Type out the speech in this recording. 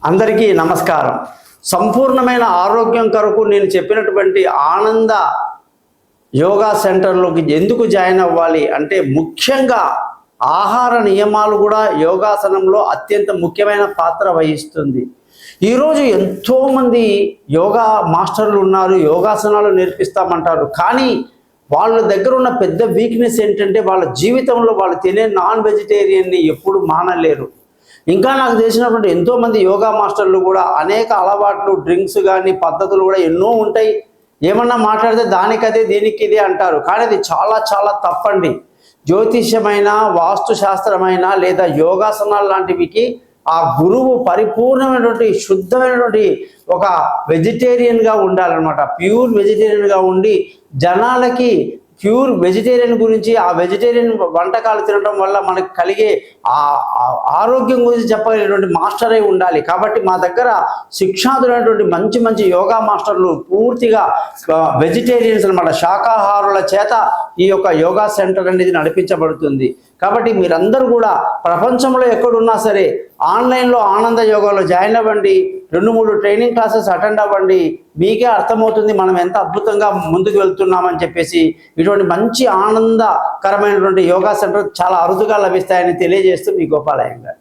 అందరికీ నమస్కారం. సంపూర్ణమైన ఆరోగ్యం కొరకు నేను చెప్పినటువంటి ఆనంద యోగా సెంటర్లోకి ఎందుకు జాయిన్ అవ్వాలి అంటే ముఖ్యంగా ఆహార నియమాలు కూడా యోగాసనంలో అత్యంత ముఖ్యమైన పాత్ర వహిస్తుంది. ఈరోజు ఎంతోమంది యోగా మాస్టర్లు ఉన్నారు, యోగాసనాలు నేర్పిస్తామంటారు. కానీ వాళ్ళ దగ్గర ఉన్న పెద్ద వీక్నెస్ ఏంటంటే వాళ్ళ జీవితంలో వాళ్ళు తినే నాన్ వెజిటేరియన్ని ఎప్పుడు మానలేరు. ఇంకా నాకు తెలిసినటువంటి ఎంతోమంది యోగా మాస్టర్లు కూడా అనేక అలవాట్లు, డ్రింక్స్ కానీ పద్ధతులు కూడా ఎన్నో ఉంటాయి. ఏమన్నా మాట్లాడితే దానికదే దీనికి ఇదే అంటారు. కానీ అది చాలా చాలా తప్పండి. జ్యోతిష్యమైన, వాస్తుశాస్త్రమైన లేదా యోగాసనాలు లాంటివికి ఆ గురువు పరిపూర్ణమైనటువంటి శుద్ధమైనటువంటి ఒక వెజిటేరియన్గా ఉండాలన్నమాట. ప్యూర్ వెజిటేరియన్గా ఉండి జనాలకి ప్యూర్ వెజిటేరియన్ గురించి, ఆ వెజిటేరియన్ వంటకాలు తినడం వల్ల మనకు కలిగే ఆరోగ్యం గురించి చెప్పగలిగినటువంటి మాస్టరే ఉండాలి. కాబట్టి మా దగ్గర శిక్షాతులైనటువంటి మంచి మంచి యోగా మాస్టర్లు పూర్తిగా వెజిటేరియన్స్ అన్నమాట, శాకాహారుల చేత ఈ యొక్క యోగా సెంటర్ అనేది నడిపించబడుతుంది. కాబట్టి మీరందరూ కూడా ప్రపంచంలో ఎక్కడున్నా సరే ఆన్లైన్లో ఆనంద యోగాలో జాయిన్ అవ్వండి. 2-3 ట్రైనింగ్ క్లాసెస్ అటెండ్ అవ్వండి. మీకే అర్థమవుతుంది మనం ఎంత అద్భుతంగా ముందుకు వెళ్తున్నామని చెప్పేసి. ఇటువంటి మంచి ఆనందకరమైనటువంటి యోగా సెంటర్ చాలా అరుదుగా లభిస్తాయని తెలియజేస్తూ మీ గోపాలయ్య గారు.